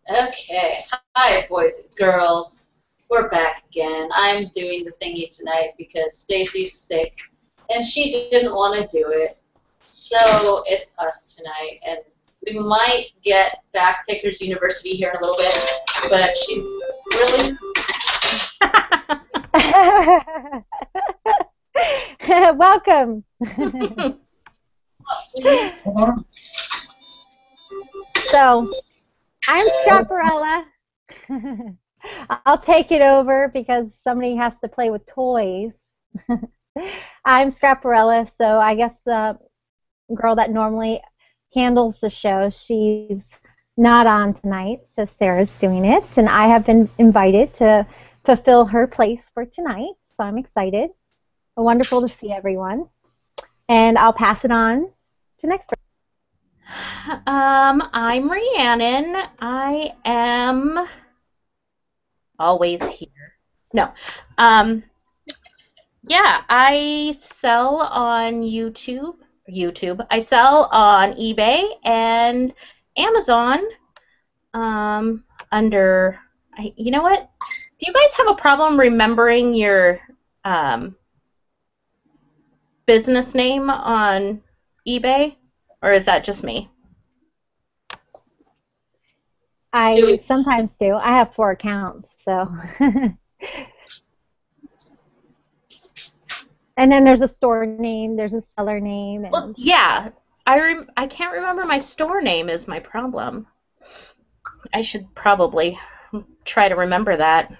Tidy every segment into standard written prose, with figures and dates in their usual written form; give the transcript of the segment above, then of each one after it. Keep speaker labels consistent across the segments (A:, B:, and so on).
A: Okay, hi boys and girls. We're back again. I'm doing the thingy tonight because Stacy's sick and she didn't want to do it. So it's us tonight, and we might get Backpickers University here in a little bit, but she's really...
B: Welcome.
A: Please.
B: So, I'm Scaparella. I'll take it over because somebody has to play with toys. I'm Scaparella, so I guess the girl that normally handles the show, she's not on tonight, so Sarah's doing it, and I have been invited to fulfill her place for tonight, so I'm excited. Wonderful to see everyone, and I'll pass it on to next person.
C: I'm Rhiannon. I am always here. No. Yeah, I sell on YouTube. I sell on eBay and Amazon under, you know what? Do you guys have a problem remembering your business name on eBay? Or is that just me?
B: I sometimes do. I have 4 accounts, so. And then there's a store name, there's a seller name. And...
C: Well, yeah. I can't remember my store name is my problem. I should probably try to remember that.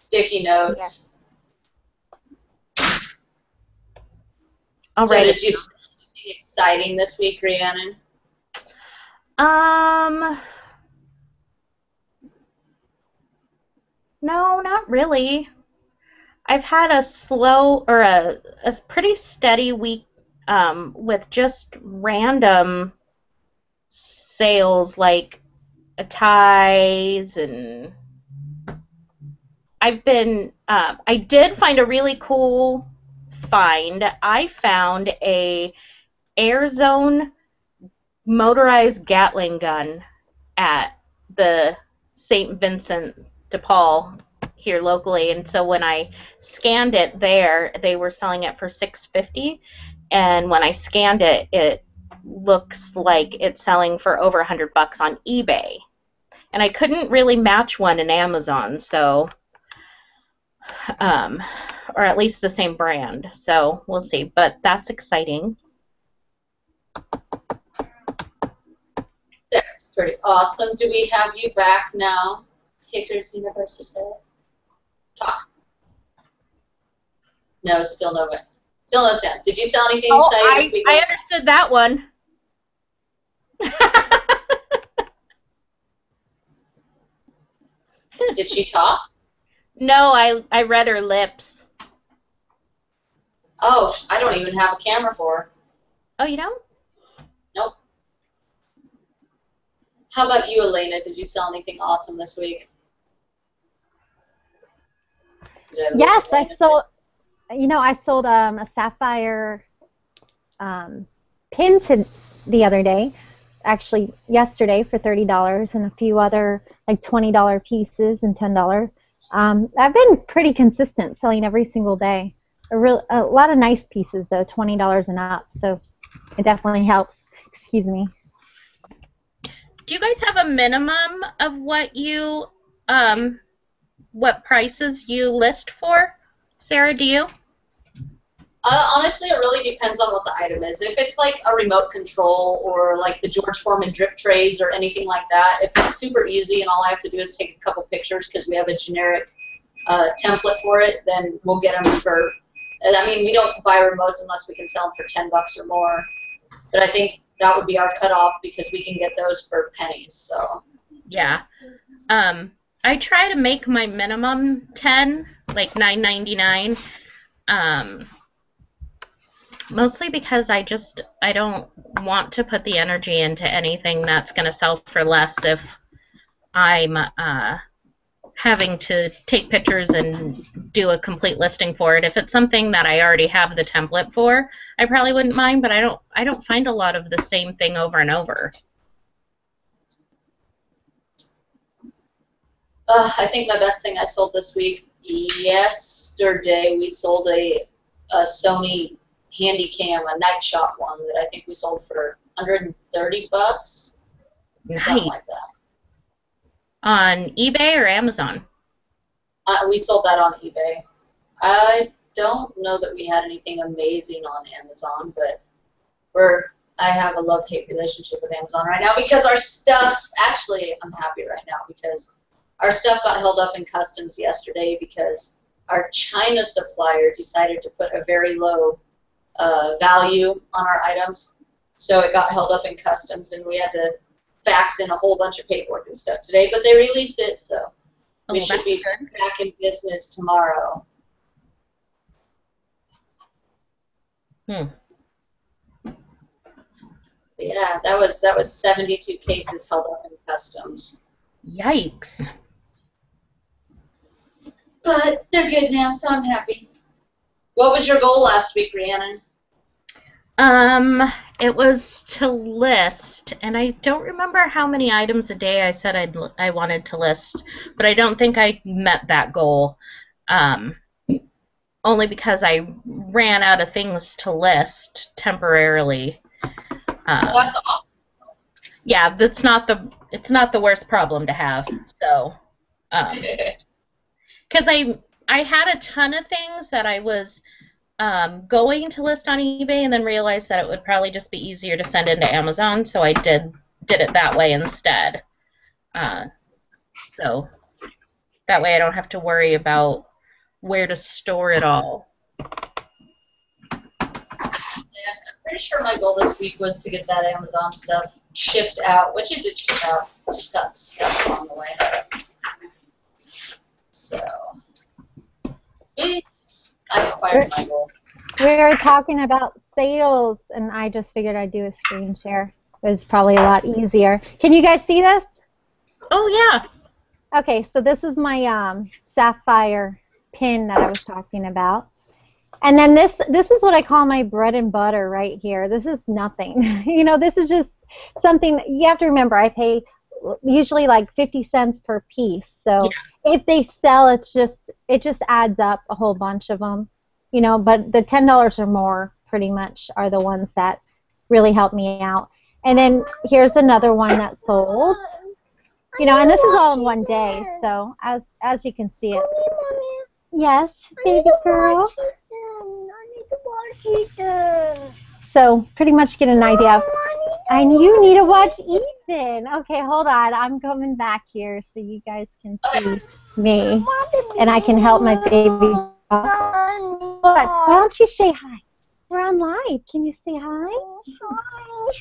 A: Sticky notes.
C: Yeah.
A: So did you see anything exciting this week, Rhiannon?
C: No, not really. I've had a slow or a pretty steady week with just random sales like ties, and I did find a really cool find. I found a Air Zone motorized Gatling gun at the St. Vincent de Paul here locally, and so when I scanned it there, they were selling it for $650, and when I scanned it, it looks like it's selling for over $100 on eBay, and I couldn't really match one in Amazon, so or at least the same brand, so we'll see, but that's exciting.
A: That's pretty awesome. Do we have you back now, Kickers University? Talk. No, still no sound. Did you sell anything exciting this weekend?
C: I understood that one.
A: Did she talk?
C: No, I read her lips.
A: Oh, I don't even have a camera for her.
C: Oh, you don't?
A: Nope. How about you, Elena? Did you sell anything awesome this week?
B: Yes, I sold. You know, I sold a sapphire pin the other day, actually yesterday for $30, and a few other like $20 pieces and $10. I've been pretty consistent selling every single day. A lot of nice pieces though, $20 and up. So it definitely helps. Excuse me.
C: Do you guys have a minimum of what you what prices you list for? Sarah, do you?
A: Honestly, it really depends on what the item is. If it's like a remote control or like the George Foreman drip trays or anything like that, if it's super easy and all I have to do is take a couple pictures because we have a generic template for it, then we'll get them for, I mean, we don't buy remotes unless we can sell them for $10 or more. But I think that would be our cutoff because we can get those for pennies. So.
C: Yeah. I try to make my minimum 10, like $9.99. Mostly because I don't want to put the energy into anything that's going to sell for less if I'm having to take pictures and do a complete listing for it. If it's something that I already have the template for, I probably wouldn't mind, but I don't find a lot of the same thing over and over.
A: I think my best thing I sold this week, yesterday, we sold a Sony Handycam, a night shot one that I think we sold for $130,
C: Nice.
A: something like that.
C: On eBay or Amazon?
A: We sold that on eBay. I don't know that we had anything amazing on Amazon, but I have a love-hate relationship with Amazon right now because our stuff, actually, I'm happy right now because our stuff got held up in customs yesterday because our China supplier decided to put a very low value on our items. So it got held up in customs, and we had to fax in a whole bunch of paperwork and stuff today, but they released it, so we should be back in business tomorrow.
C: Hmm.
A: Yeah, that was 72 cases held up in customs.
C: Yikes.
A: But they're good now, so I'm happy. What was your goal last week, Rhiannon?
C: It was to list, and I don't remember how many items a day I said I wanted to list, but I don't think I met that goal. Only because I ran out of things to list temporarily.
A: That's awesome.
C: Yeah, it's not the worst problem to have. So, because I had a ton of things that I was going to list on eBay, and then realized that it would probably just be easier to send into Amazon, so I did it that way instead. So that way I don't have to worry about where to store it all.
A: Yeah, I'm pretty sure my goal this week was to get that Amazon stuff shipped out, which it did ship out. Just got stuff along the way. So, I acquired my goal.
B: We were talking about sales, and I just figured I'd do a screen share. It was probably a lot easier. Can you guys see this?
C: Oh, yeah.
B: Okay, so this is my sapphire pin that I was talking about. And then this is what I call my bread and butter right here. This is nothing. You know, this is just something, you have to remember, I pay usually like 50 cents per piece. So if they sell, it just adds up a whole bunch of them. You know, but the $10 or more pretty much are the ones that really help me out. And then here's another one that sold. You know, and this is all in one day. So as you can see it. Yes, baby girl. So pretty much get an idea of. And you need to watch Ethan. Okay, hold on. I'm coming back here so you guys can see me, and I can help my baby. Why don't you say hi? We're on live. Can you say hi?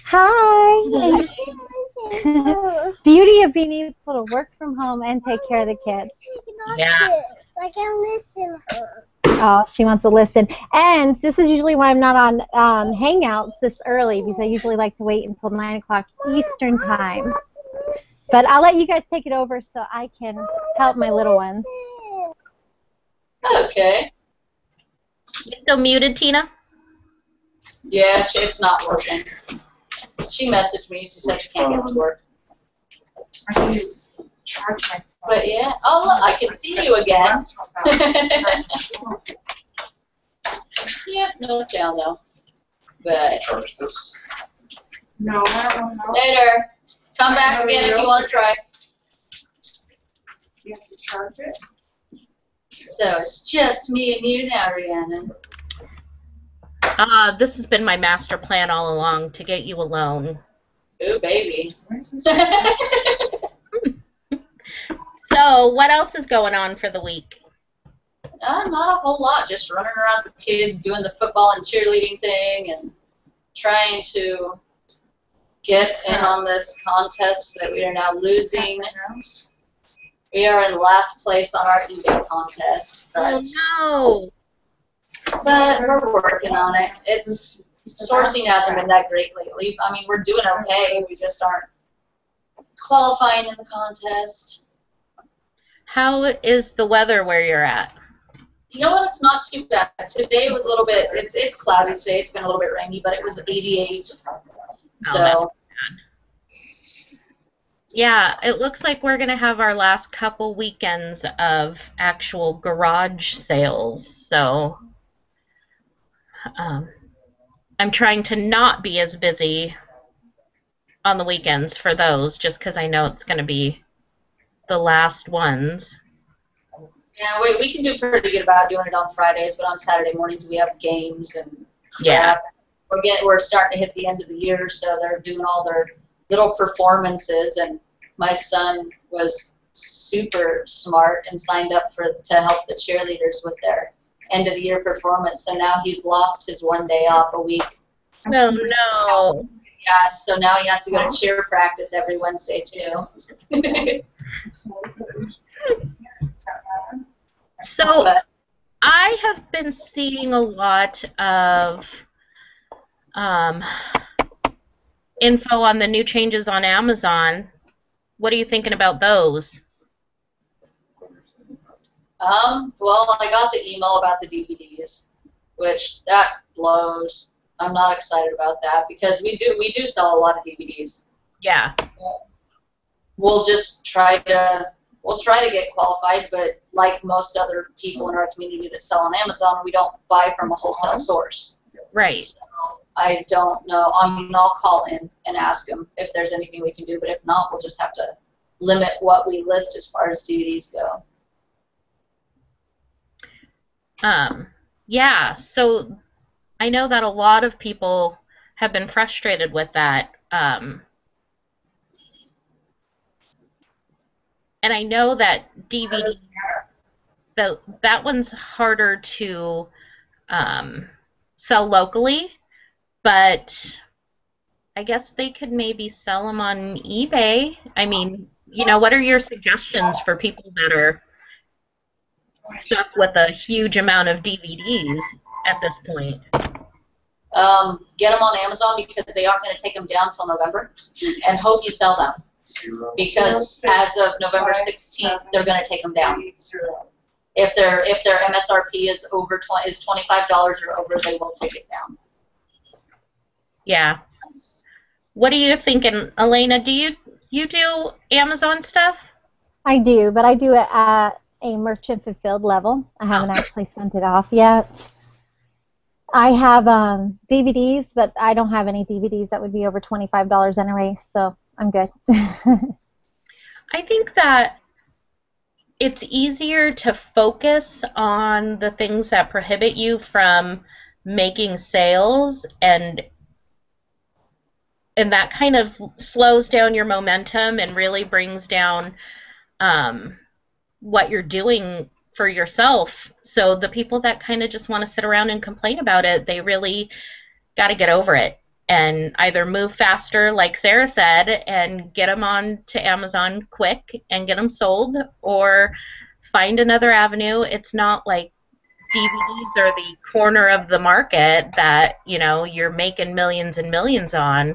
B: Hi. Beauty of being able to work from home and take care of the kids.
C: Yeah.
D: I can listen her.
B: Oh, she wants to listen. And this is usually when I'm not on Hangouts this early, because I usually like to wait until 9 o'clock Eastern time. But I'll let you guys take it over so I can help my little ones.
A: Okay.
C: You still muted, Tina?
A: Yeah, it's not working. She messaged me. She said she can't get to work.
D: I can charge my phone.
A: But yeah, oh look, I can see you again. Yeah, no, it's down though. But
E: Charge this.
D: No, I don't know.
A: later, come back again if you want to try.
D: You have to charge it.
A: So it's just me and you now, Rhiannon.
C: This has been my master plan all along, to get you alone.
A: Ooh, baby.
C: So, what else is going on for the week?
A: Not a whole lot. Just running around with the kids, doing the football and cheerleading thing, and trying to get in on this contest that we are now losing. We are in last place on our eBay contest, but we're working on it. It's sourcing hasn't been that great lately. I mean, we're doing okay. We just aren't qualifying in the contest.
C: How is the weather where you're at?
A: You know what? It's not too bad. Today was a little bit. It's cloudy today. It's been a little bit rainy, but it was 88. So
C: Yeah, it looks like we're going to have our last couple weekends of actual garage sales. So um, I'm trying to not be as busy on the weekends for those, just because I know it's going to be the last ones.
A: Yeah, we can do pretty good about doing it on Fridays, but on Saturday mornings we have games and crap.
C: Yeah.
A: We're starting to hit the end of the year, so they're doing all their little performances, and my son was super smart and signed up to help the cheerleaders with their end of the year performance. So now he's lost his one day off a week.
C: No, no.
A: Yeah, so now he has to go to cheer practice every Wednesday too.
C: So I have been seeing a lot of info on the new changes on Amazon. What are you thinking about those?
A: Well, I got the email about the DVDs, which that blows. I'm not excited about that because we do sell a lot of DVDs.
C: Yeah.
A: We'll try to get qualified, but like most other people in our community that sell on Amazon, we don't buy from a wholesale source.
C: Right.
A: So I don't know. I mean, I'll call in and ask them if there's anything we can do, but if not, we'll just have to limit what we list as far as DVDs go.
C: Yeah, so I know that a lot of people have been frustrated with that. And I know that DVD, that one's harder to sell locally, but I guess they could maybe sell them on eBay. I mean, what are your suggestions for people that are stuck with a huge amount of DVDs at this point?
A: Get them on Amazon because they aren't going to take them down until November, and hope you sell them because as of November 16th, they're going to take them down. If their MSRP is $25 or over, they will take it down.
C: Yeah. What are you thinking, Elena? Do you do Amazon stuff?
B: I do, but I do it at a merchant fulfilled level. I haven't actually sent it off yet. I have DVDs, but I don't have any DVDs that would be over $25 anyway, so I'm good.
C: I think that it's easier to focus on the things that prohibit you from making sales, and that kind of slows down your momentum and really brings down what you're doing for yourself. So the people that kind of just want to sit around and complain about it, they really got to get over it and either move faster, like Sarah said, and get them on to Amazon quick and get them sold, or find another avenue. It's not like DVDs are the corner of the market that you're making millions and millions on.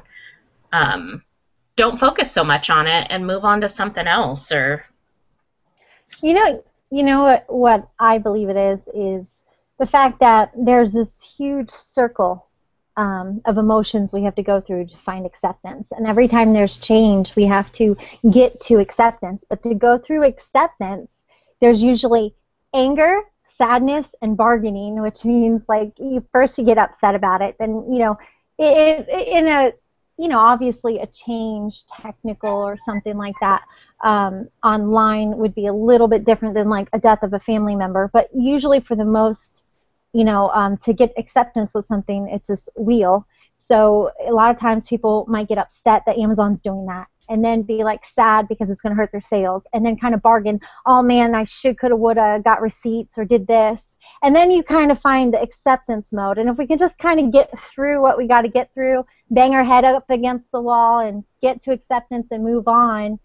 C: Don't focus so much on it and move on to something else. Or
B: You know what I believe it is the fact that there's this huge circle of emotions we have to go through to find acceptance. And every time there's change, we have to get to acceptance. But to go through acceptance, there's usually anger, sadness, and bargaining, which means like first you get upset about it, then in a obviously a change, technical or something like that, online would be a little bit different than like a death of a family member. But usually for the most, to get acceptance with something, it's this wheel. So a lot of times people might get upset that Amazon's doing that, and then be like sad because it's going to hurt their sales, and then kind of bargain, oh man, I should, coulda, woulda, got receipts or did this. And then you kind of find the acceptance mode. And if we can just kind of get through what we got to get through, bang our head up against the wall and get to acceptance and move on,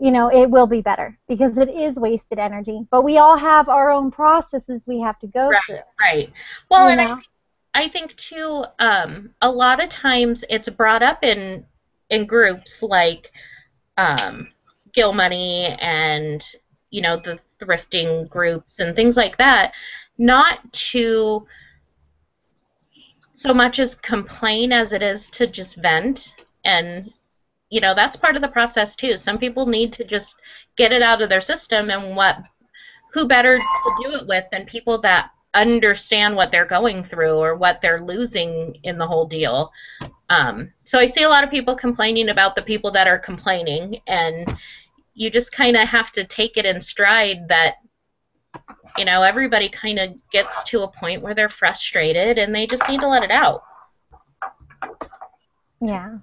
B: it will be better, because it is wasted energy. But we all have our own processes we have to go through.
C: Right. Well, and I think too, a lot of times it's brought up in groups like Gill Money and the thrifting groups and things like that, not to so much as complain as it is to just vent and you know, that's part of the process too. Some people need to just get it out of their system, and who better to do it with than people that understand what they're going through or what they're losing in the whole deal. So I see a lot of people complaining about the people that are complaining, and you just kind of have to take it in stride that, you know, everybody kind of gets to a point where they're frustrated and they just need to let it out.
B: Yeah.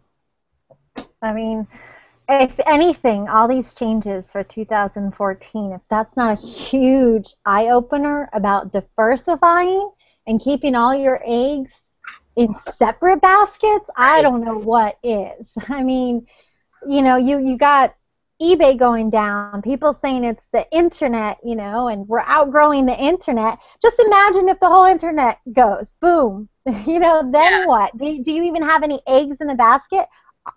B: I mean, if anything, all these changes for 2014, if that's not a huge eye-opener about diversifying and keeping all your eggs in separate baskets, I don't know what is. I mean, you know, you got eBay going down, people saying it's the internet, you know, and we're outgrowing the internet. Just imagine if the whole internet goes, boom, you know, then what? Do you even have any eggs in the basket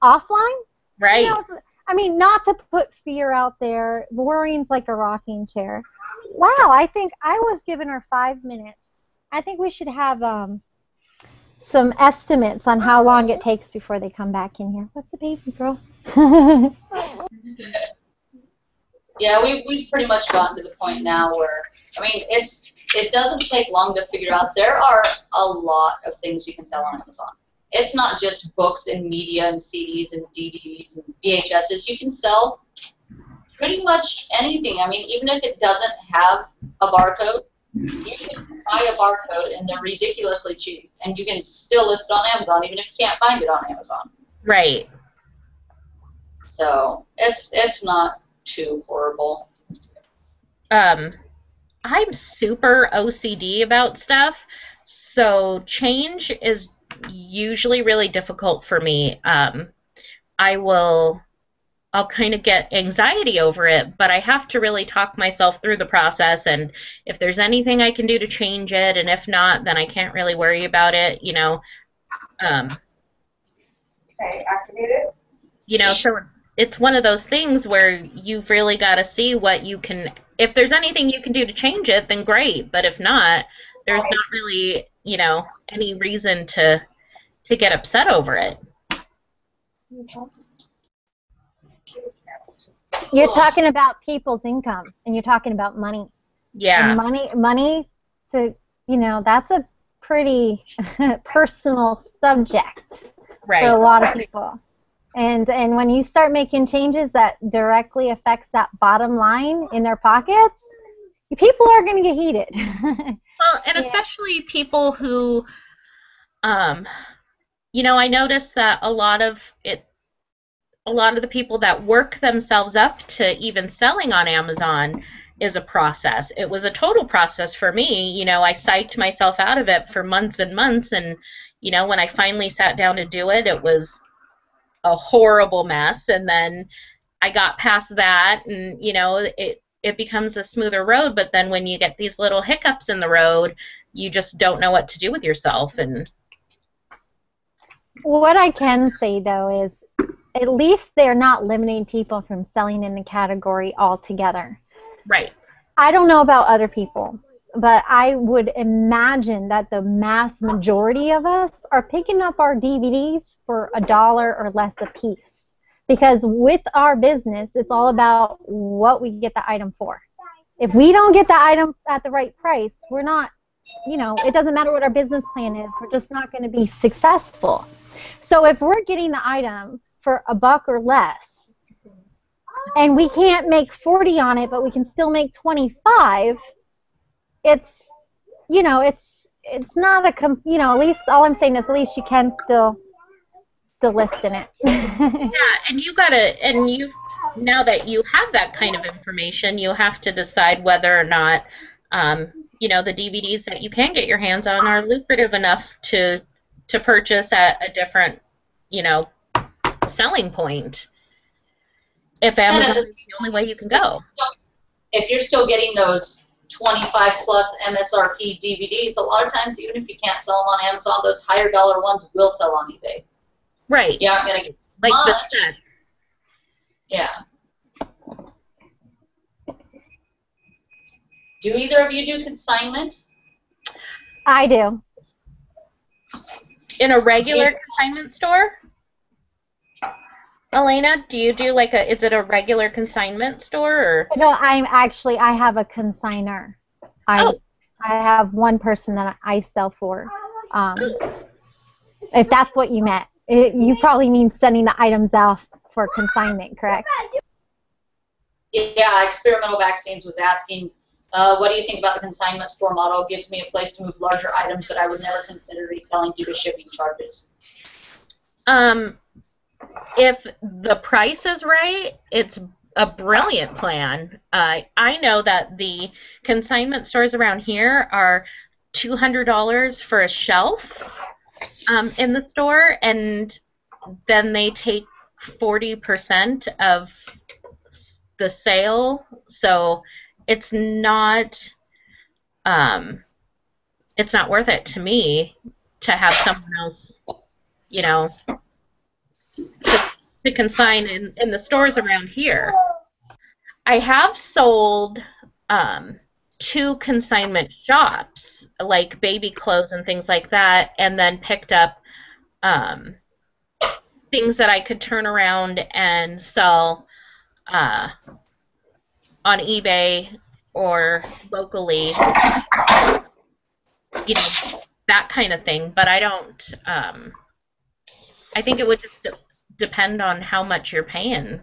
B: offline?
C: Right.
B: You know, I mean, not to put fear out there, worrying's like a rocking chair. Wow, I think I was giving her 5 minutes. I think we should have some estimates on how long it takes before they come back in here. What's the baby, girl?
A: Yeah, we've pretty much gotten to the point now where, I mean, it doesn't take long to figure out. There are a lot of things you can sell on Amazon. It's not just books and media and CDs and DVDs and VHSs. You can sell pretty much anything. I mean, even if it doesn't have a barcode, you can buy a barcode and they're ridiculously cheap, and you can still list it on Amazon even if you can't find it on Amazon.
C: Right.
A: So it's not too horrible.
C: I'm super OCD about stuff, so change is usually really difficult for me. I'll kind of get anxiety over it, but I have to really talk myself through the process, and if there's anything I can do to change it, and if not, then I can't really worry about it, you know.
D: Okay, activate it.
C: You know, so it's one of those things where you've really got to see what you can, if there's anything you can do to change it, then great, but if not, there's not really, you know, any reason to get upset over it.
B: You're talking about people's income, and you're talking about money.
C: Yeah.
B: And money to, you know, that's a pretty personal subject for a lot of people. And when you start making changes that directly affects that bottom line in their pockets, people are going to get heated.
C: Well, and especially people who, you know, I noticed that a lot of the people that work themselves up to even selling on Amazon is a process. It was a total process for me. You know, I psyched myself out of it for months and months, and, you know, when I finally sat down to do it, it was a horrible mess, and then I got past that, and, you know, it becomes a smoother road, but then when you get these little hiccups in the road, you just don't know what to do with yourself. And
B: what I can say, though, is at least they're not limiting people from selling in the category altogether.
C: Right.
B: I don't know about other people, but I would imagine that the mass majority of us are picking up our DVDs for $1 or less a piece. Because with our business, it's all about what we get the item for. If we don't get the item at the right price, we're not, you know, it doesn't matter what our business plan is. We're just not going to be successful. So if we're getting the item for $1 or less, and we can't make 40 on it, but we can still make 25, it's, you know, it's not a, you know, at least all I'm saying is at least you can still list in it.
C: Yeah, and you gotta, and you, now that you have that kind of information, you have to decide whether or not, you know, the DVDs that you can get your hands on are lucrative enough to purchase at a different, you know, selling point. If Amazon is the only way you can go.
A: If you're still getting those 25 plus MSRP DVDs, a lot of times, even if you can't sell them on Amazon, those higher dollar ones will sell on eBay.
C: Right.
A: You aren't going to get
C: like
A: much.
C: The sets.
A: Yeah. Do either of you do consignment?
B: I do.
C: In a regular consignment store? Elena, do you do like is it a regular consignment store or?
B: No, I have a consigner.
C: Oh.
B: I have one person that I sell for. If that's what you meant. You probably mean sending the items off for consignment, correct?
A: Yeah, Experimental Vaccines was asking, what do you think about the consignment store model? Gives me a place to move larger items that I would never consider reselling due to shipping charges.
C: If the price is right, it's a brilliant plan. I know that the consignment stores around here are $200 for a shelf in the store, and then they take 40% of the sale. So it's not worth it to me to have someone else, you know, to consign in the stores around here. I have sold 2 consignment shops, like baby clothes and things like that, and then picked up things that I could turn around and sell on eBay or locally, you know, that kind of thing. But I don't. I think it would just depend on how much you're paying.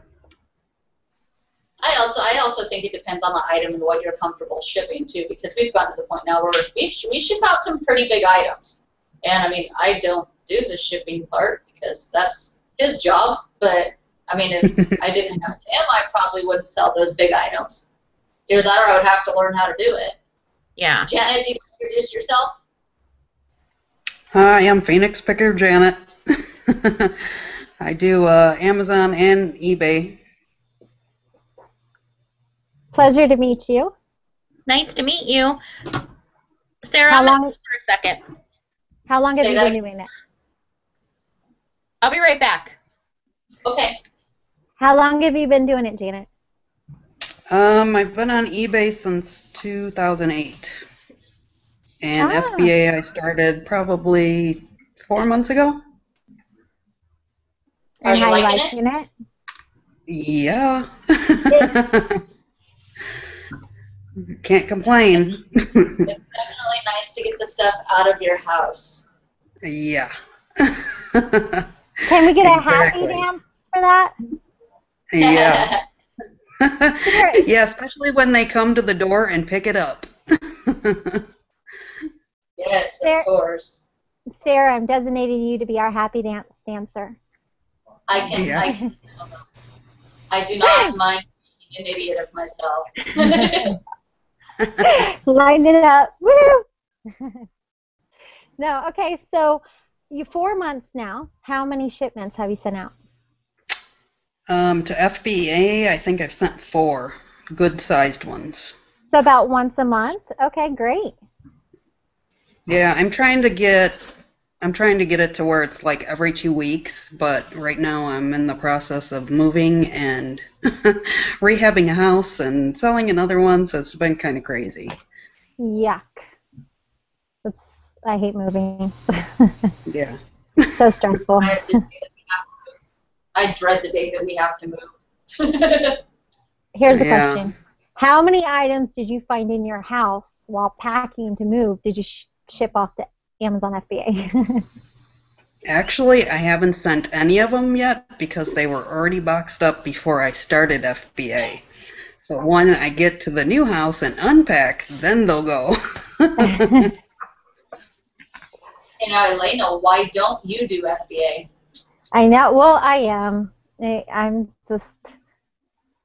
A: I also think it depends on the item and what you're comfortable shipping too, because we've gotten to the point now where we ship out some pretty big items, and I mean I don't do the shipping part because that's his job. But I mean, if I didn't have him, I probably wouldn't sell those big items. Either that, or I would have to learn how to do it.
C: Yeah.
A: Janet, do you introduce yourself?
E: Hi, I'm Phoenix Picker Janet. I do Amazon and eBay.
B: Pleasure to meet you.
C: Nice to meet you. Sarah,
B: How
C: I'm
B: long-
C: gonna for a second.
B: How long have
A: Say
B: you
A: that
B: been doing it?
C: I'll be right back.
A: Okay.
B: How long have you been doing it, Janet?
E: I've been on eBay since 2008. And FBA I started probably 4 months ago.
A: Are
B: And
A: you
B: how you
A: liking
B: liking it?
E: Yeah. Can't complain.
A: It's definitely nice to get the stuff out of your house.
E: Yeah.
B: Can we get a happy
E: Exactly.
B: dance for that?
E: Yeah. Yeah, especially when they come to the door and pick it up.
A: Yes,
B: Sarah-
A: of course.
B: Sarah, I'm designating you to be our happy dance dancer.
A: I can.
E: Yeah.
A: I do not mind being an idiot of myself.
B: Line it up. Woo! No, okay, so you 4 months now. How many shipments have you sent out?
E: To FBA, I think I've sent 4 good-sized ones.
B: So about once a month? Okay, great.
E: Yeah, I'm trying to get it to where it's like every 2 weeks, but right now I'm in the process of moving and rehabbing a house and selling another one, so it's been kind of crazy.
B: Yuck. I hate moving.
E: Yeah.
B: So stressful.
A: I dread the day that we have to move.
B: Here's a
E: Yeah.
B: question. How many items did you find in your house while packing to move did you ship off to Amazon FBA?
E: Actually, I haven't sent any of them yet because they were already boxed up before I started FBA. So when I get to the new house and unpack, then they'll go.
A: You know, Elena, why don't you do FBA?
B: I know. Well, I am. I'm just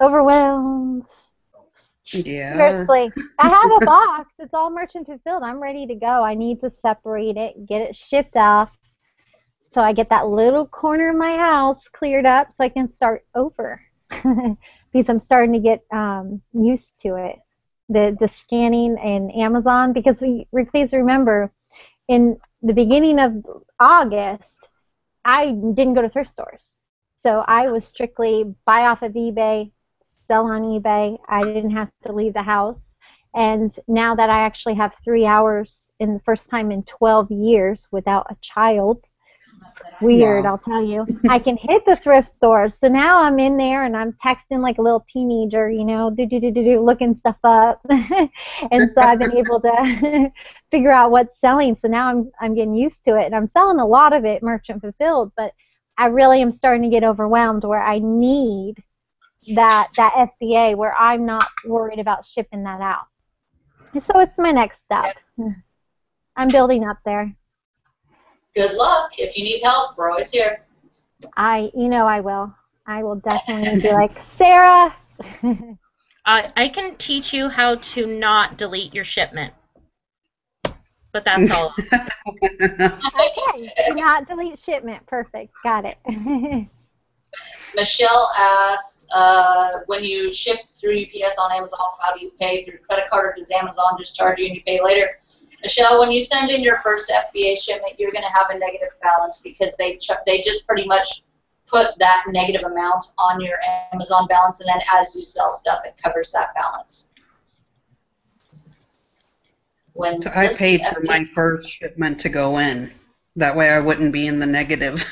B: overwhelmed.
E: Yeah.
B: Seriously. I have a box. It's all merchant fulfilled. I'm ready to go. I need to separate it, get it shipped off, so I get that little corner of my house cleared up so I can start over. Because I'm starting to get used to it. The scanning in Amazon, because please remember, in the beginning of August, I didn't go to thrift stores. So I was strictly buy off of eBay, sell on eBay. I didn't have to leave the house. And now that I actually have 3 hours in the first time in 12 years without a child, weird,
E: Wow.
B: I'll tell you. I can hit the thrift stores. So now I'm in there and I'm texting like a little teenager, you know, looking stuff up. And so I've been able to figure out what's selling. So now I'm getting used to it. And I'm selling a lot of it merchant fulfilled, but I really am starting to get overwhelmed where I need that FBA where I'm not worried about shipping that out. And so it's my next step. I'm building up there.
A: Good luck. If you need help, we're always here.
B: I will. I will definitely be like, Sarah.
C: I can teach you how to not delete your shipment. But that's all.
B: Okay. Do not delete shipment. Perfect. Got it.
A: Michelle asked, when you ship through UPS on Amazon, how do you pay? Through credit card, or does Amazon just charge you and you pay later? Michelle, when you send in your first FBA shipment, you're going to have a negative balance because they just pretty much put that negative amount on your Amazon balance, and then as you sell stuff, it covers that balance.
E: So I paid for my first shipment to go in. That way I wouldn't be in the negative.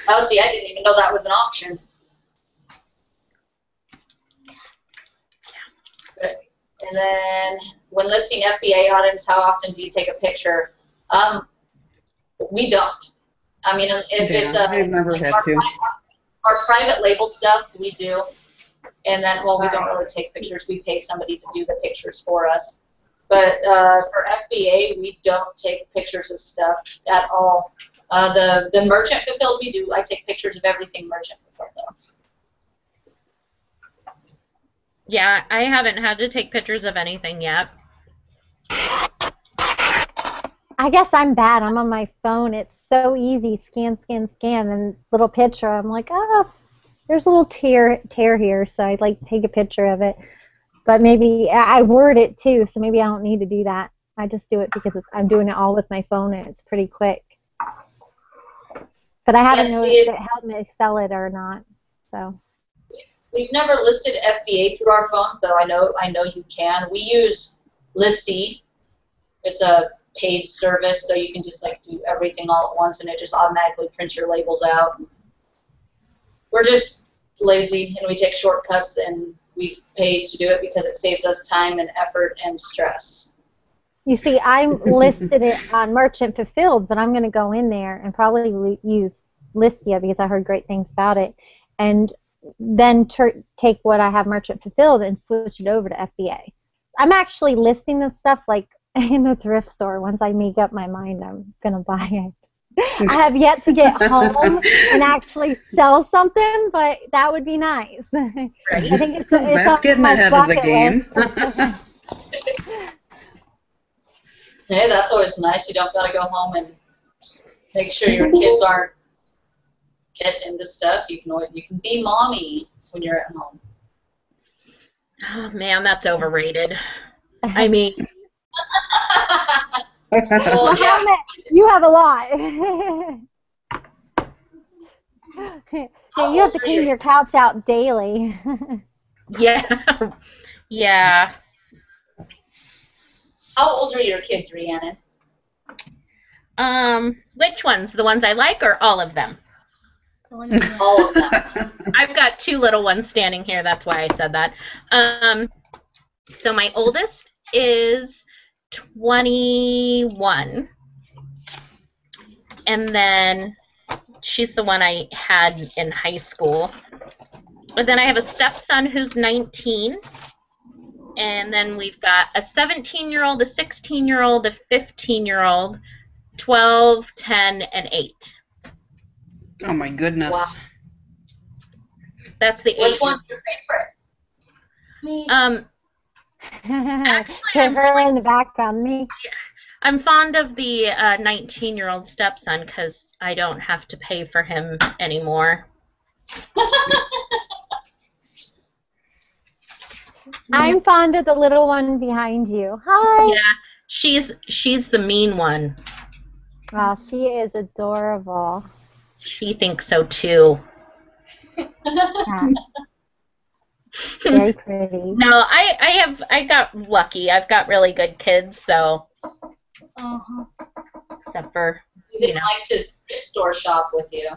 A: Oh, see, I didn't even know that was an option. Good. And then, when listing FBA items, how often do you take a picture? We don't. I mean, if it's
E: I've never had to.
A: Our private label stuff, we do. And then, well, we don't really take pictures. We pay somebody to do the pictures for us. But for FBA, we don't take pictures of stuff at all. The merchant fulfilled, we do. I take pictures of everything merchant fulfilled, though.
C: Yeah, I haven't had to take pictures of anything yet.
B: I guess I'm bad. I'm on my phone. It's so easy. Scan, scan, scan, and little picture. I'm like, oh, there's a little tear here, so I'd like take a picture of it. But maybe I word it too, so maybe I don't need to do that. I just do it because I'm doing it all with my phone, and it's pretty quick. But I haven't noticed it helped me sell it or not. So
A: we've never listed FBA through our phones, though I know you can. We use Listy. It's a paid service, so you can just like do everything all at once, and it just automatically prints your labels out. We're just lazy, and we take shortcuts, and we pay to do it because it saves us time and effort and stress.
B: you see, I listed it on Merchant Fulfilled, but I'm going to go in there and probably use Listia because I heard great things about it, and then take what I have Merchant Fulfilled and switch it over to FBA. I'm actually listing this stuff like in the thrift store. Once I make up my mind, I'm going to buy it. I have yet to get home and actually sell something, but that would be nice. Right. I think it's
E: That's getting ahead of the game.
A: Hey, that's always nice. You don't got to go home and make sure your kids aren't getting into stuff. You can be mommy when you're at home.
C: Oh man, that's overrated. I mean,
A: well, yeah.
B: You have a lot. Yeah, you have to clean your couch out daily.
C: yeah, yeah.
A: How old are your kids, Rhiannon?
C: Which ones? The ones I like or all of them?
A: All of them.
C: I've got two little ones standing here. That's why I said that. So my oldest is 21, and then she's the one I had in high school. And then I have a stepson who's 19, and then we've got a 17-year-old, a 16-year-old, a 15-year-old, 12, 10, and 8.
E: Oh my goodness.
A: Wow.
C: That's the age.
A: Which one's your favorite?
C: Me.
B: Actually, her in the background, me.
C: Yeah, I'm fond of the 19-year-old stepson because I don't have to pay for him anymore.
B: I'm fond of the little one behind you. Hi.
C: Yeah, she's the mean one.
B: Oh, she is adorable.
C: She thinks so too.
B: Yeah. Very pretty.
C: No, I got lucky. I've got really good kids, so except for
A: You didn't like to thrift store shop with you.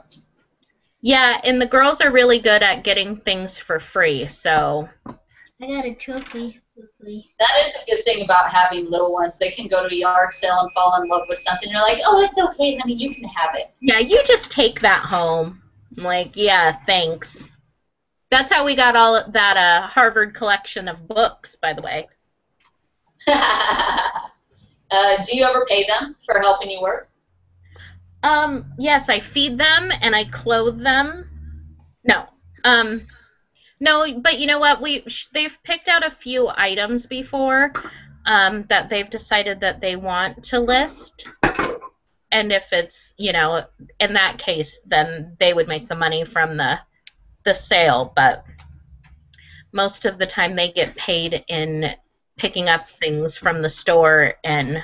C: Yeah, and the girls are really good at getting things for free, so.
F: I got a trophy, quickly.
A: That is a good thing about having little ones. They can go to a yard sale and fall in love with something. You're like, oh, it's okay, honey, you can have it.
C: Yeah, you just take that home. I'm like, yeah, thanks. That's how we got all that Harvard collection of books, by the way.
A: Do you ever pay them for helping you work?
C: Yes, I feed them and I clothe them. No. No, but you know what? They've picked out a few items before that they've decided that they want to list. And if it's, you know, in that case, then they would make the money from the sale. But most of the time they get paid in picking up things from the store and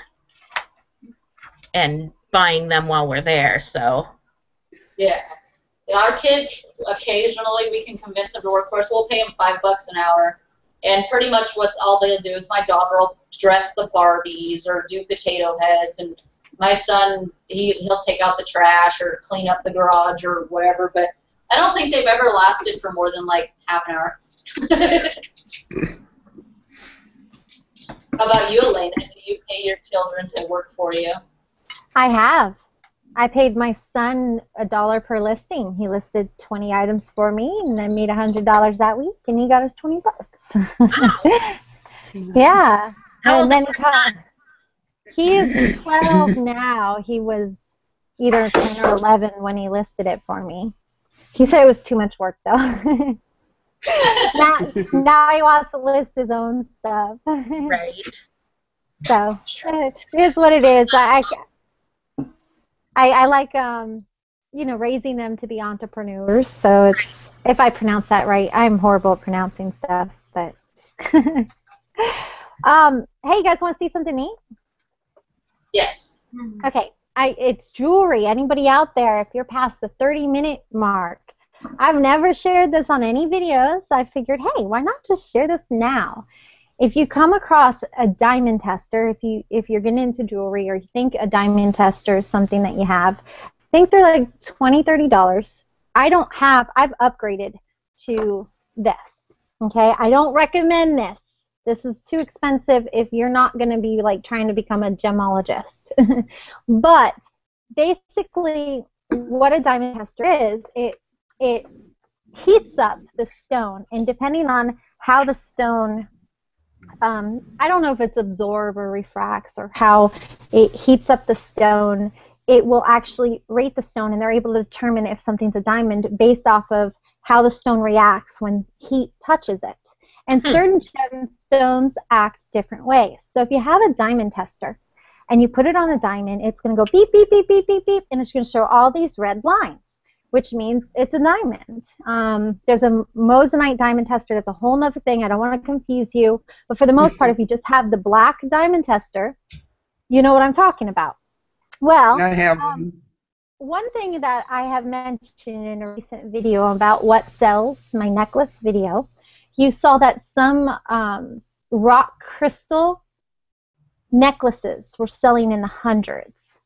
C: buying them while we're there. So
A: yeah, our kids, occasionally we can convince them to work for us. We'll pay them $5 an hour, and pretty much what all they'll do is my daughter will dress the Barbies or do potato heads, and my son, he'll take out the trash or clean up the garage or whatever, but I don't think they've ever lasted for more than like half an hour. How about you, Elena? Do you pay your children to work for you?
B: I have. I paid my son $1 per listing. He listed 20 items for me, and I made $100 that week, and he got us $20.
C: wow.
B: Yeah.
C: How
B: And
C: old
B: then
C: is your son?
B: he is 12 now. He was either 10 or 11 when he listed it for me. He said it was too much work, though. now he wants to list his own stuff.
C: Right.
B: So it is what it is. I like you know, raising them to be entrepreneurs. So it's, if I pronounce that right, I'm horrible at pronouncing stuff, but hey, you guys want to see something neat?
A: Yes.
B: Okay, it's jewelry. Anybody out there, if you're past the 30-minute mark, I've never shared this on any videos. I figured, hey, why not just share this now? If you come across a diamond tester, if you're getting into jewelry, or you think a diamond tester is something that you have, I think they're like $20, $30. I've upgraded to this. Okay, I don't recommend this. This is too expensive if you're not going to be like trying to become a gemologist. But basically, what a diamond tester is, it heats up the stone, and depending on how the stone, I don't know if it's absorb or refracts or how it heats up the stone, it will actually rate the stone, and they're able to determine if something's a diamond based off of how the stone reacts when heat touches it. And certain stones act different ways. So if you have a diamond tester and you put it on a diamond, it's going to go beep, beep, beep, beep, beep, beep, and it's going to show all these red lines, which means it's a diamond. There's a moissanite diamond tester. That's a whole nother thing. I don't want to confuse you. But for the most part, if you just have the black diamond tester, you know what I'm talking about. Well,
E: I have
B: one thing that I have mentioned in a recent video about what sells, my necklace video, you saw that some rock crystal necklaces were selling in the hundreds.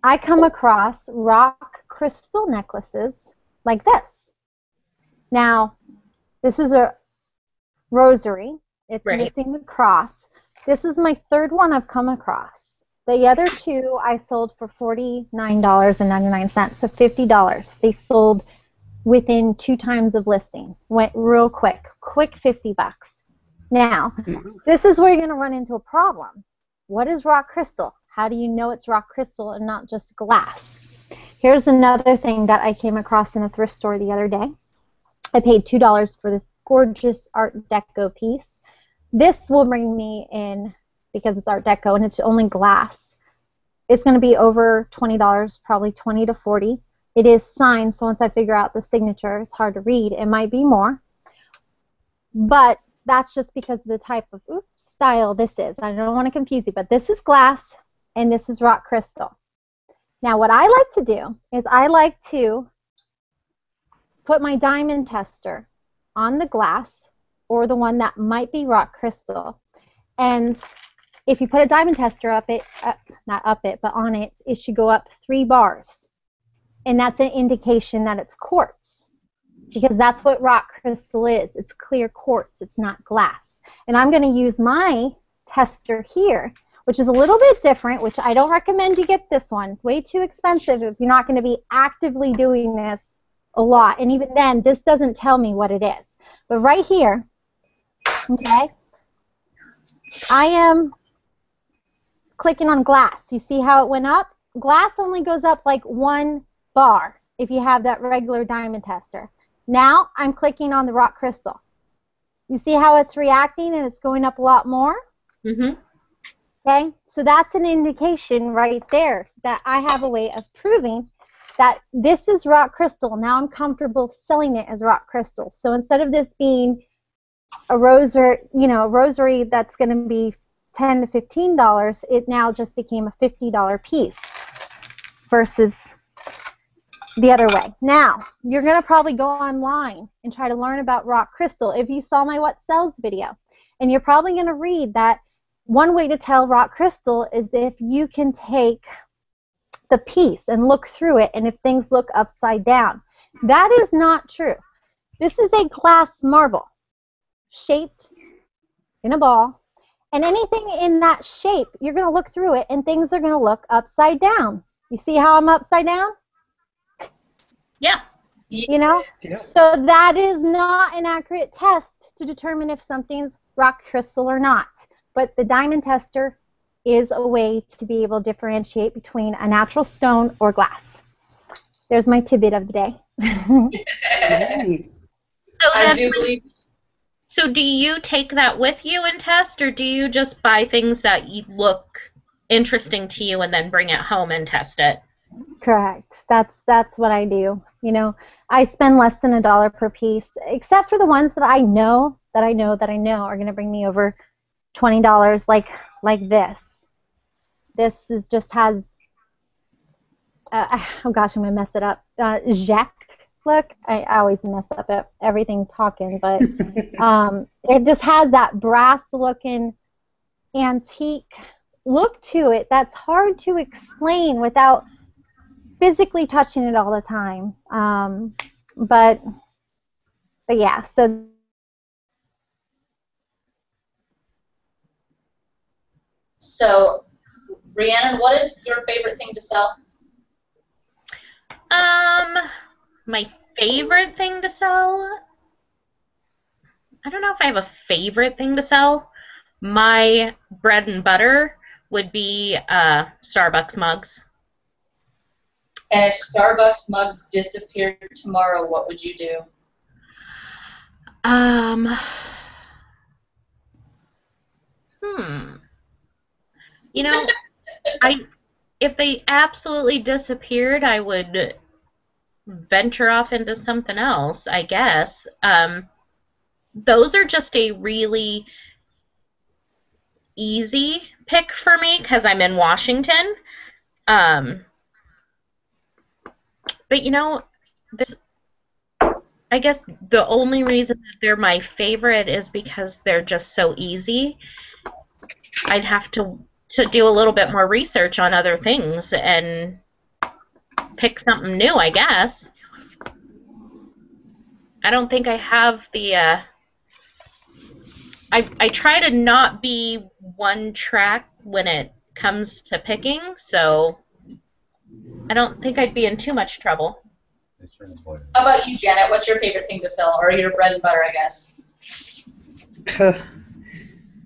B: I come across rock crystal necklaces like this. Now, this is a rosary. It's missing the cross. This is my third one I've come across. The other two I sold for $49.99, so $50. They sold within 2 times of listing. Went real quick 50 bucks. Now, this is where you're going to run into a problem. What is rock crystal? How do you know it's rock crystal and not just glass? Here's another thing that I came across in a thrift store the other day. I paid $2 for this gorgeous Art Deco piece. This will bring me in, because it's Art Deco and it's only glass, it's going to be over $20, probably $20 to $40. It is signed, so once I figure out the signature, it's hard to read. It might be more. But that's just because of the type of style this is. I don't want to confuse you, but this is glass and this is rock crystal. Now, what I like to do is I like to put my diamond tester on the glass or the one that might be rock crystal. And if you put a diamond tester up it, not up it, but on it, it should go up 3 bars. And that's an indication that it's quartz, because that's what rock crystal is. It's clear quartz. It's not glass. And I'm going to use my tester here, which is a little bit different, which I don't recommend you get this one. Way too expensive if you're not going to be actively doing this a lot. And even then, this doesn't tell me what it is. But right here, okay, I am clicking on glass. You see how it went up? Glass only goes up like 1 bar if you have that regular diamond tester. Now I'm clicking on the rock crystal. You see how it's reacting and it's going up a lot more?
C: Mm-hmm.
B: Okay, so that's an indication right there that I have a way of proving that this is rock crystal. Now I'm comfortable selling it as rock crystal. So instead of this being a rosary, a rosary that's going to be $10 to $15, it now just became a $50 piece versus the other way. Now, you're going to probably go online and try to learn about rock crystal if you saw my What Sells video. And you're probably going to read that one way to tell rock crystal is if you can take the piece and look through it, and if things look upside down. That is not true. This is a glass marble shaped in a ball, and anything in that shape, you're going to look through it, and things are going to look upside down. You see how I'm upside down?
C: Yeah.
B: You know?
E: Yeah.
B: So that is not an accurate test to determine if something's rock crystal or not. But the diamond tester is a way to be able to differentiate between a natural stone or glass. There's my tidbit of the day.
C: So
A: I do believe.
C: So do you take that with you and test, or do you just buy things that look interesting to you and then bring it home and test it?
B: Correct. That's what I do. I spend less than $1 per piece, except for the ones that I know are going to bring me over $20, like this. This is just has. Oh gosh, I'm gonna mess it up. Jacques. Look, I always mess up everything talking, but it just has that brass-looking antique look to it that's hard to explain without physically touching it all the time. But yeah, so.
A: So, Rhiannon, what is your favorite thing to sell?
C: My favorite thing to sell? I don't know if I have a favorite thing to sell. My bread and butter would be Starbucks mugs.
A: And if Starbucks mugs disappeared tomorrow, what would you do?
C: If they absolutely disappeared, I would venture off into something else, I guess. Those are just a really easy pick for me because I'm in Washington. But I guess the only reason that they're my favorite is because they're just so easy. I'd have to do a little bit more research on other things and pick something new, I guess. I don't think I have the I try to not be one track when it comes to picking, so I don't think I'd be in too much trouble.
A: How about you, Janet? What's your favorite thing to sell, or your bread and butter, I guess?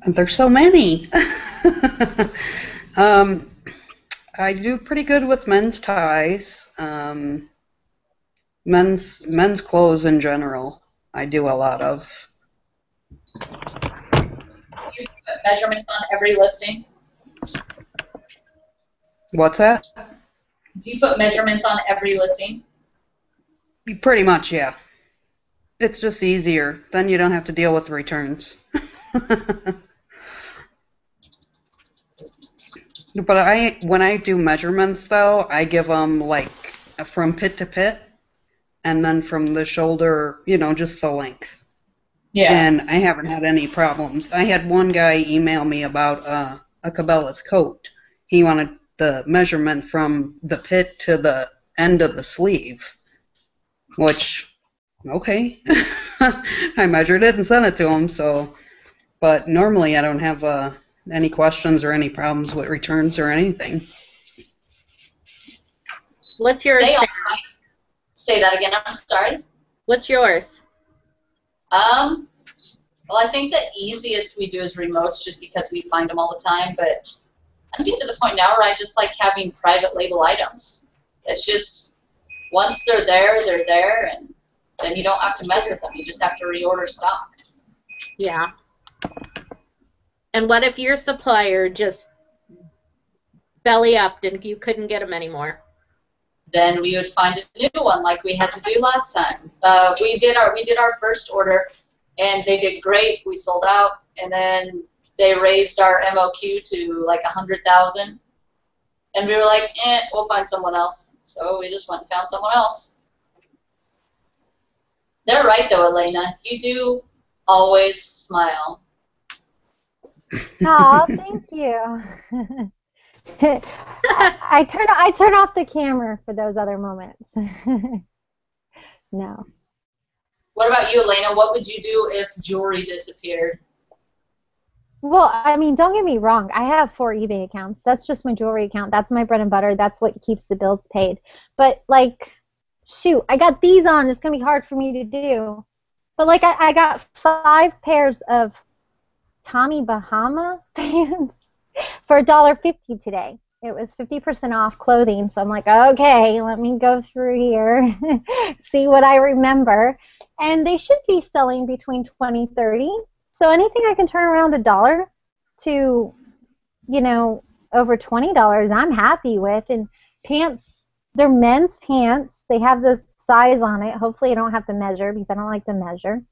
E: There's so many. I do pretty good with men's ties, men's clothes in general. I do a lot of.
A: You put measurements on every listing?
E: What's that?
A: Do you put measurements on every listing?
E: Pretty much, yeah. It's just easier. Then you don't have to deal with returns. But when I do measurements, though, I give them, like, from pit to pit, and then from the shoulder, just the length. Yeah. And I haven't had any problems. I had one guy email me about a Cabela's coat. He wanted the measurement from the pit to the end of the sleeve, which, okay. I measured it and sent it to him, so, but normally I don't have any questions or any problems with returns or anything.
C: What's yours?
A: They all
C: Sarah?
A: say that again. I'm sorry.
C: What's yours?
A: Well, I think the easiest we do is remotes just because we find them all the time, but I'm getting to the point now where I just like having private label items. It's just, once they're there, and then you don't have to mess with them. You just have to reorder stock.
C: Yeah. And what if your supplier just belly upped and you couldn't get them anymore?
A: Then we would find a new one like we had to do last time. We did our first order, and they did great. We sold out, and then they raised our MOQ to like 100,000, and we were like, we'll find someone else. So we just went and found someone else. They're right though, Elena. You do always smile.
B: Oh, thank you. I turn off the camera for those other moments. No.
A: What about you, Elena? What would you do if jewelry disappeared?
B: Well, I mean, don't get me wrong. I have 4 eBay accounts. That's just my jewelry account. That's my bread and butter. That's what keeps the bills paid. But, like, shoot, I got these on. It's going to be hard for me to do. But, like, I got 5 pairs of Tommy Bahama pants for $1.50 today. It was 50% off clothing. So I'm like, okay, let me go through here, see what I remember. And they should be selling between $20 and $30. So anything I can turn around $1 to, you know, over $20, I'm happy with. And pants, they're men's pants. They have the size on it. Hopefully I don't have to measure because I don't like to measure.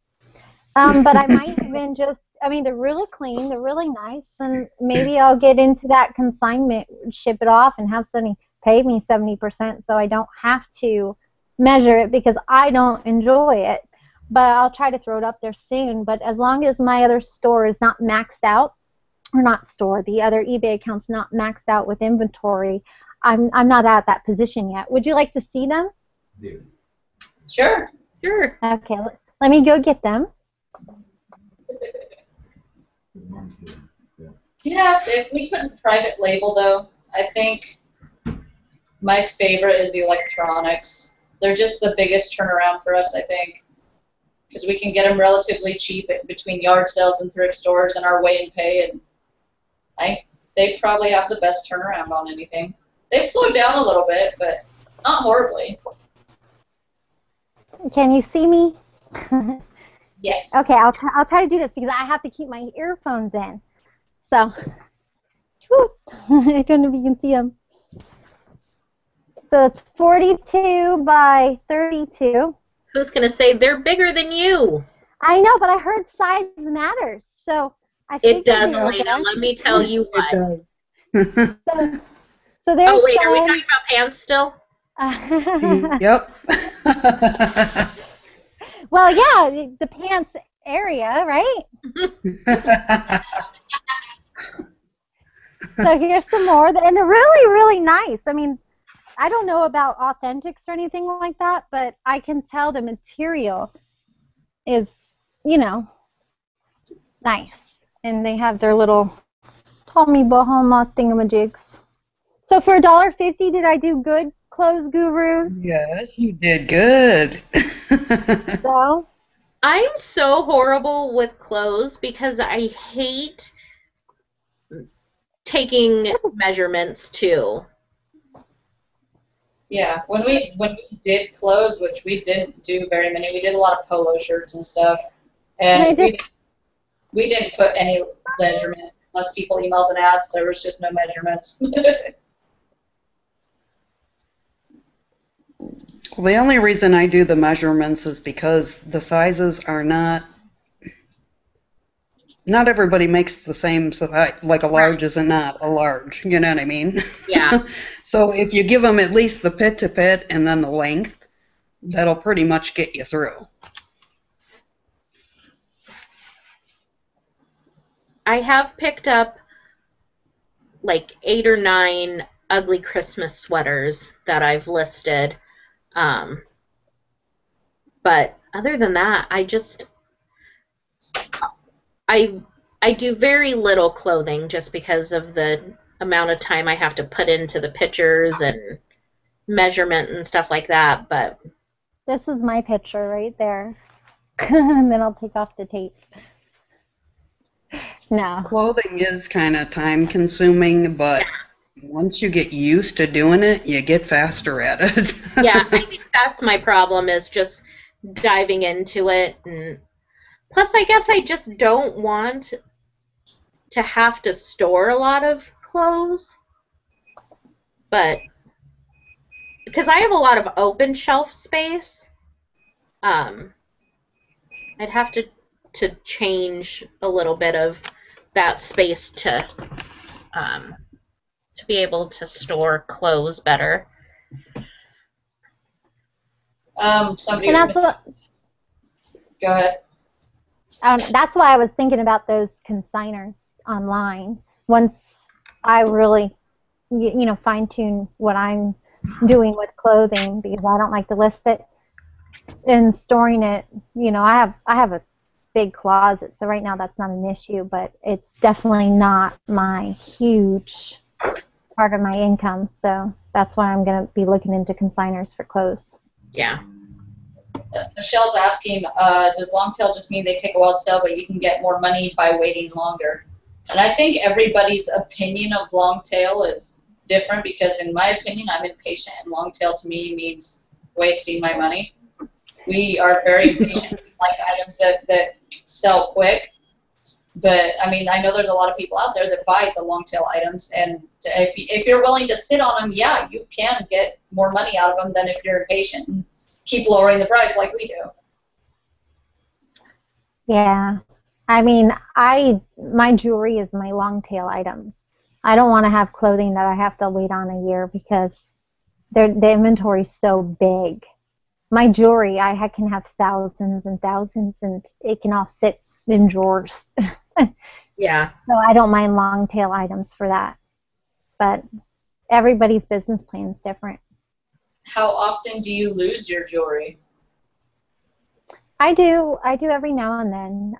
B: But I might even just, I mean, they're really clean. They're really nice. And maybe I'll get into that consignment, ship it off, and have somebody pay me 70% so I don't have to measure it because I don't enjoy it. But I'll try to throw it up there soon. But as long as my other store is not maxed out, or not store, the other eBay account's not maxed out with inventory, I'm not at that position yet. Would you like to see them?
G: Yeah.
A: Sure.
C: Sure.
B: Okay, let me go get them.
A: Yeah, if we couldn't private label, though, I think my favorite is electronics. They're just the biggest turnaround for us, I think, because we can get them relatively cheap between yard sales and thrift stores and our weigh and pay, and they probably have the best turnaround on anything. They've slowed down a little bit, but not horribly.
B: Can you see me?
A: Yes.
B: Okay, I'll try to do this because I have to keep my earphones in. So, I don't know if you can see them. So it's 42 by 32.
C: Who's going to say they're bigger than you?
B: I know, but I heard size matters. So I think
C: It does, Elena. Let me tell you what.
E: It does.
B: So there's
C: Oh, wait, are we talking about pants still?
E: Yep.
B: Well, yeah, the pants area, right? So here's some more, and they're really, really nice. I mean, I don't know about authentics or anything like that, but I can tell the material is, you know, nice. And they have their little Tommy Bahama thingamajigs. So for $1.50, did I do good, clothes gurus?
E: Yes, you did good.
B: So?
C: I'm so horrible with clothes because I hate taking measurements too.
A: Yeah, when we did clothes, which we didn't do very many, we did a lot of polo shirts and stuff, and we didn't put any measurements unless people emailed and asked. There was just no measurements.
E: Well, the only reason I do the measurements is because the sizes are not everybody makes the same size. Like a large isn't not a large. You know what I mean?
C: Yeah.
E: So if you give them at least the pit to pit and then the length, that'll pretty much get you through.
C: I have picked up like 8 or 9 ugly Christmas sweaters that I've listed. But other than that, I do very little clothing just because of the amount of time I have to put into the pictures and measurement and stuff like that. But
B: This is my picture right there. And then I'll take off the tape. No.
E: Clothing is kind of time consuming, but once you get used to doing it, you get faster at it.
C: yeah, I think that's my problem, is just diving into it. And plus, I guess I just don't want to have to store a lot of clothes. But because I have a lot of open shelf space, I'd have to change a little bit of that space to be able to store clothes better.
A: Somebody.
B: And that's what.
A: Go ahead.
B: That's why I was thinking about those consigners online. Once I really, fine tune what I'm doing with clothing, because I don't like to list it and storing it. I have a big closet, so right now that's not an issue, but it's definitely not my huge part of my income. So that's why I'm going to be looking into consigners for clothes.
C: Yeah.
A: Michelle's asking, does long tail just mean they take a while to sell, but you can get more money by waiting longer? And I think everybody's opinion of long tail is different, because in my opinion, I'm impatient, and long tail to me means wasting my money. We are very impatient. We like items that sell quick. But, I mean, I know there's a lot of people out there that buy the long tail items, and if you're willing to sit on them, yeah, you can get more money out of them than if you're impatient and keep lowering the price like we do.
B: Yeah. I mean, my jewelry is my long tail items. I don't want to have clothing that I have to wait on a year, because the inventory is so big. My jewelry, I can have thousands and thousands, and it can all sit in drawers.
C: Yeah.
B: So I don't mind long tail items for that. But everybody's business plan is different.
A: How often do you lose your jewelry?
B: I do every now and then.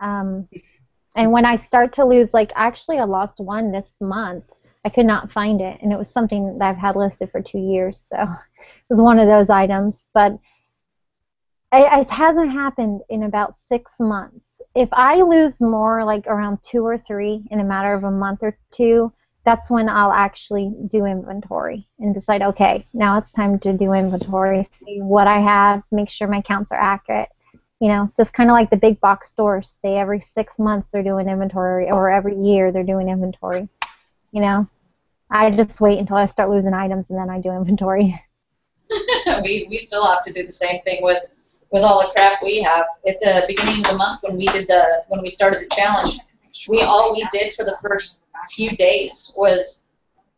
B: And when I start to lose, like, actually I lost one this month. I could not find it, and it was something that I've had listed for 2 years. So it was one of those items. But it hasn't happened in about 6 months. If I lose more, like around 2 or 3 in a matter of a month or 2, that's when I'll actually do inventory and decide, okay, now it's time to do inventory, see what I have, make sure my counts are accurate. Just kind of like the big box stores. Every 6 months they're doing inventory, or every year they're doing inventory. I just wait until I start losing items, and then I do inventory.
A: we still have to do the same thing with all the crap we have. At the beginning of the month, when we started the challenge, all we did for the first few days was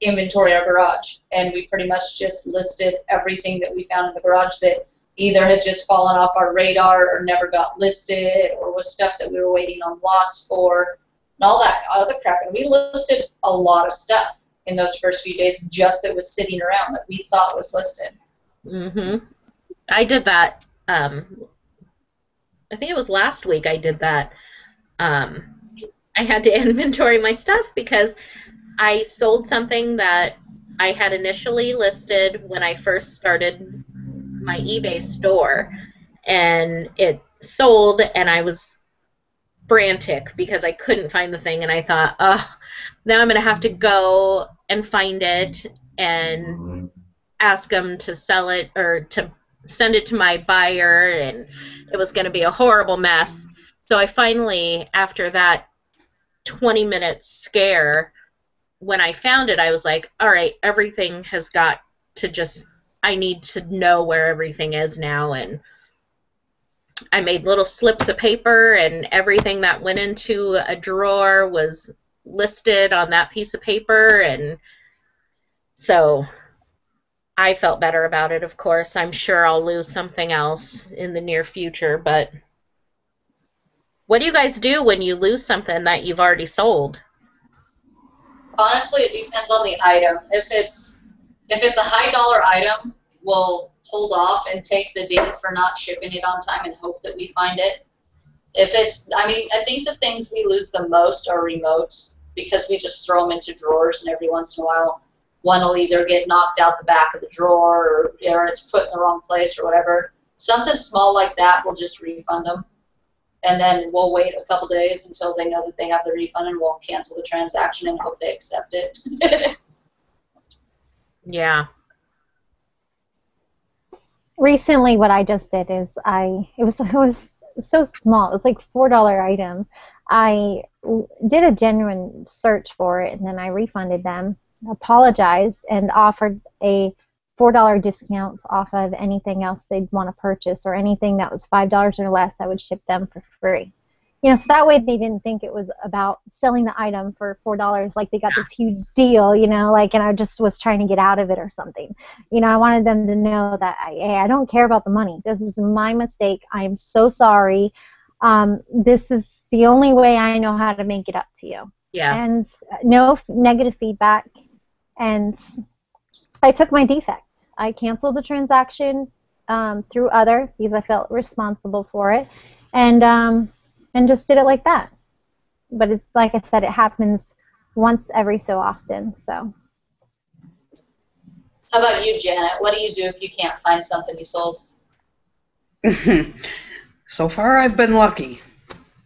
A: inventory our garage, and we pretty much just listed everything that we found in the garage that either had just fallen off our radar or never got listed, or was stuff that we were waiting on lots for, and all that other crap. And we listed a lot of stuff in those first few days, just that was sitting around that we thought was listed.
C: Mm-hmm. I did that. I think it was last week I did that. I had to inventory my stuff because I sold something that I had initially listed when I first started my eBay store, and it sold, and I was frantic because I couldn't find the thing, and I thought, oh, now I'm going to have to go and find it and ask them to sell it or to send it to my buyer, and it was going to be a horrible mess. So I finally, after that 20-minute scare, when I found it, I was like, all right, everything has got to just, I need to know where everything is now. And I made little slips of paper, and everything that went into a drawer was listed on that piece of paper. And so I felt better about it, of course. I'm sure I'll lose something else in the near future, but what do you guys do when you lose something that you've already sold?
A: Honestly, it depends on the item. If it's a high dollar item, we'll hold off and take the date for not shipping it on time and hope that we find it. If it's, I mean, I think the things we lose the most are remotes because we just throw them into drawers, and every once in a while one will either get knocked out the back of the drawer, or it's put in the wrong place or whatever. Something small like that, we'll just refund them. And then we'll wait a couple days until they know that they have the refund, and we'll cancel the transaction and hope they accept it.
C: Yeah.
B: Recently, what I just did is it was so small. It was like $4 item. I did a genuine search for it, and then I refunded them, apologized, and offered a $4 discount off of anything else they'd want to purchase, or anything that was $5 or less, I would ship them for free. You know, so that way they didn't think it was about selling the item for $4, like they got this huge deal, you know, like, and I just was trying to get out of it or something. You know, I wanted them to know that, hey, I don't care about the money. This is my mistake. I'm so sorry. This is the only way I know how to make it up to you.
C: Yeah.
B: And no negative feedback. And I took my defect. I canceled the transaction through other because I felt responsible for it, and just did it like that. But it's like I said, it happens once every so often. So.
A: How about you, Janet? What do you do if you can't find something you sold?
E: So far, I've been lucky.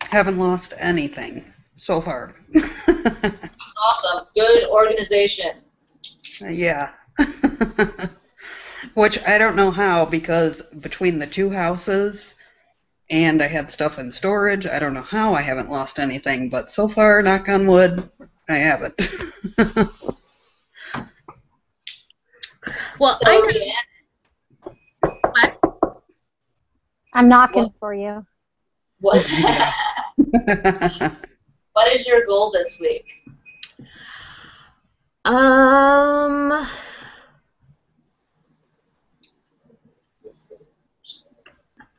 E: Haven't lost anything so far.
A: That's awesome. Good organization.
E: Yeah. Which I don't know how, because between the two houses and I had stuff in storage, I don't know how I haven't lost anything, but so far, knock on wood, I haven't.
C: Well,
A: So,
B: I'm knocking for you.
A: what is your goal this week?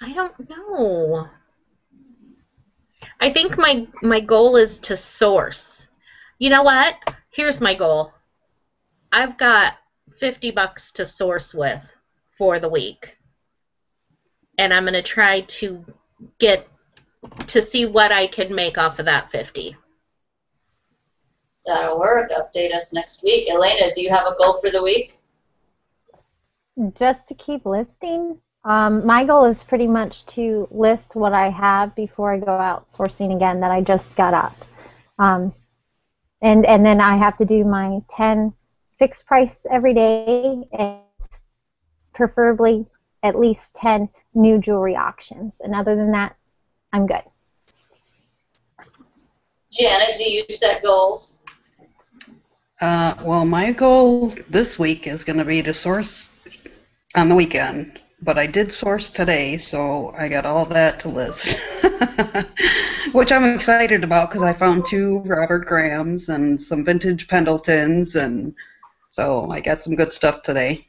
C: I don't know. I think my goal is to source. You know what? Here's my goal. I've got $50 to source with for the week. And I'm going to try to get to see what I can make off of that 50.
A: That'll work. Update us next week. Elena, do you have a goal for the week?
B: Just to keep listing. My goal is pretty much to list what I have before I go out sourcing again that I just got up. And then I have to do my 10 fixed price every day, and preferably at least 10 new jewelry auctions. And other than that, I'm good.
A: Janet, do you set goals?
E: Well, my goal this week is going to be to source on the weekend. But I did source today, so I got all that to list, which I'm excited about because I found 2 Robert Grahams and some vintage Pendletons, and so I got some good stuff today.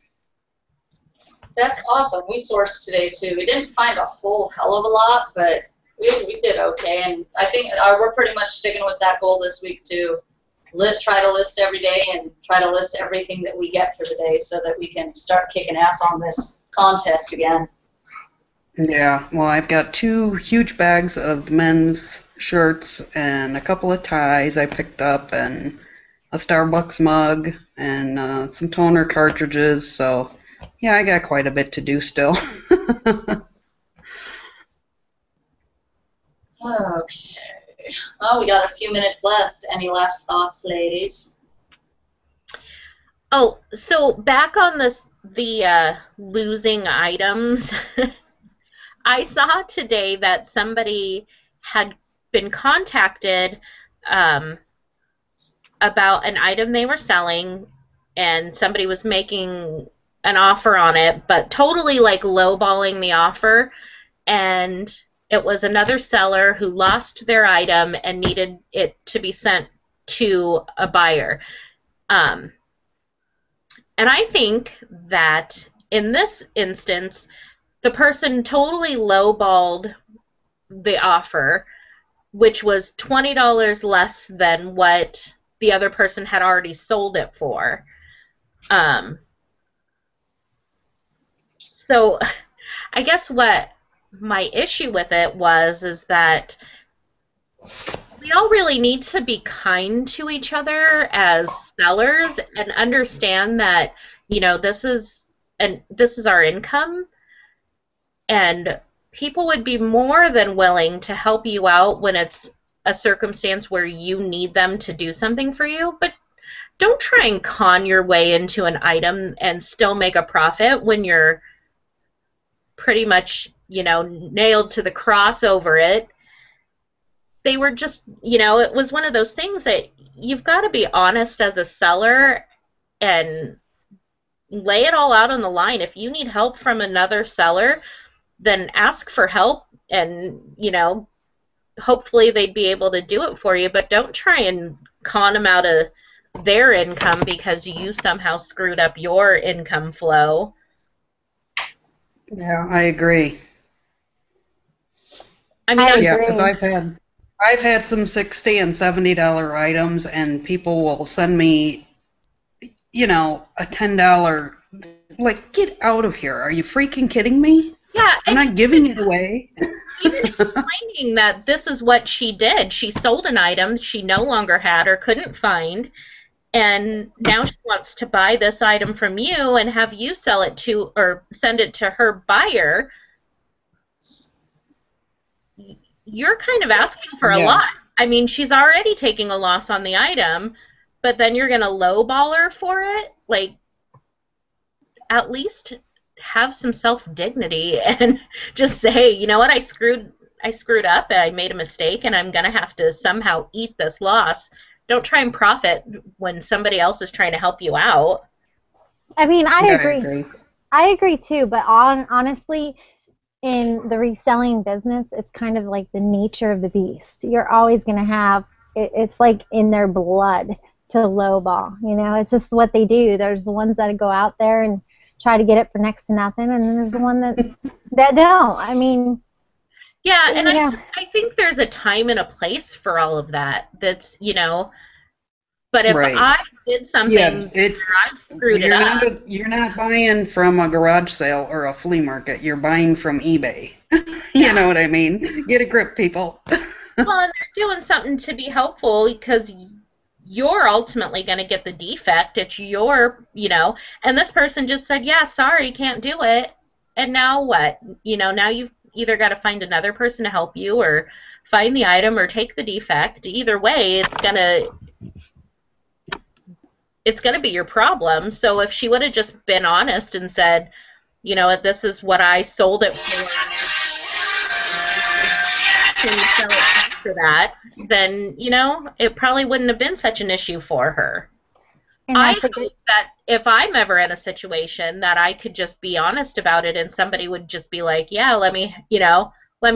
A: That's awesome. We sourced today, too. We didn't find a whole hell of a lot, but we did okay, and I think we're pretty much sticking with that goal this week, too. Try to list every day and try to list everything that we get for the day so that we can start kicking ass on this contest again.
E: Yeah, well, I've got 2 huge bags of men's shirts and a couple of ties I picked up, and a Starbucks mug, and some toner cartridges, so yeah, I got quite a bit to do still.
A: Okay. Well, we got a few minutes left. Any last thoughts, ladies?
C: Oh, so back on the losing items, I saw today that somebody had been contacted about an item they were selling, and somebody was making an offer on it, but totally like lowballing the offer, and it was another seller who lost their item and needed it to be sent to a buyer. And I think that in this instance, the person totally lowballed the offer, which was $20 less than what the other person had already sold it for. So I guess what my issue with it is that we all really need to be kind to each other as sellers and understand that, you know, this is our income, and people would be more than willing to help you out when it's a circumstance where you need them to do something for you, but don't try and con your way into an item and still make a profit when you're pretty much, you know, nailed to the cross over it. They were just, you know, it was one of those things that you've got to be honest as a seller and lay it all out on the line. If you need help from another seller, then ask for help, and, you know, hopefully they'd be able to do it for you, but don't try and con them out of their income because you somehow screwed up your income flow.
E: Yeah, I agree.
C: I mean,
E: yeah, because I've had some $60 and $70 items, and people will send me, you know, a $10. Like, get out of here! Are you freaking kidding me?
C: Yeah,
E: I'm not giving it away.
C: Even explaining that this is what she did. She sold an item she no longer had or couldn't find, and now she wants to buy this item from you and have you sell it to or send it to her buyer. You're kind of asking for a lot. I mean, she's already taking a loss on the item, but then you're going to lowball her for it? Like, at least have some self-dignity and just say, you know what, I screwed up, I made a mistake, and I'm going to have to somehow eat this loss. Don't try and profit when somebody else is trying to help you out.
B: I mean, I agree. I agree too, but honestly, in the reselling business, it's kind of like the nature of the beast. You're always going to have, it's like in their blood to lowball. You know, it's just what they do. There's the ones that go out there and try to get it for next to nothing, and then there's the one that don't. I mean,
C: yeah, and I think there's a time and a place for all of that. That's, you know, but if I did something where I screwed it up.
E: You're not buying from a garage sale or a flea market. You're buying from eBay. You know what I mean? Get a grip, people.
C: Well, and they're doing something to be helpful because you're ultimately going to get the defect. It's your, you know, and this person just said, yeah, sorry, can't do it. And now what? You know, now you've either got to find another person to help you or find the item or take the defect. Either way, it's going to be your problem. So if she would have just been honest and said, you know, this is what I sold it for, can you sell it for that, then, you know, it probably wouldn't have been such an issue for her. I hope that if I'm ever in a situation that I could just be honest about it and somebody would just be like, yeah, let me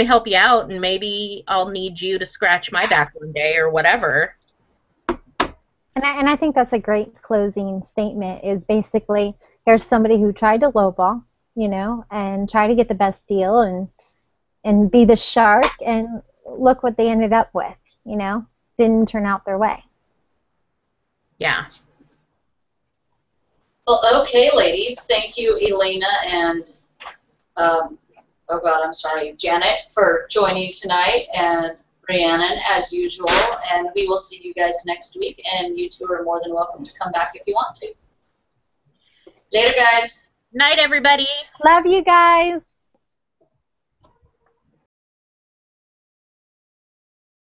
C: help you out, and maybe I'll need you to scratch my back one day or whatever.
B: And I think that's a great closing statement, is basically, here's somebody who tried to lowball, you know, and try to get the best deal and be the shark, and look what they ended up with, you know, didn't turn out their way.
C: Yeah.
A: Well, okay, ladies, thank you, Elena and, Janet, for joining tonight, and Rhiannon, as usual, and we will see you guys next week, and you two are more than welcome to come back if you want to. Later, guys.
C: Night, everybody.
B: Love you guys.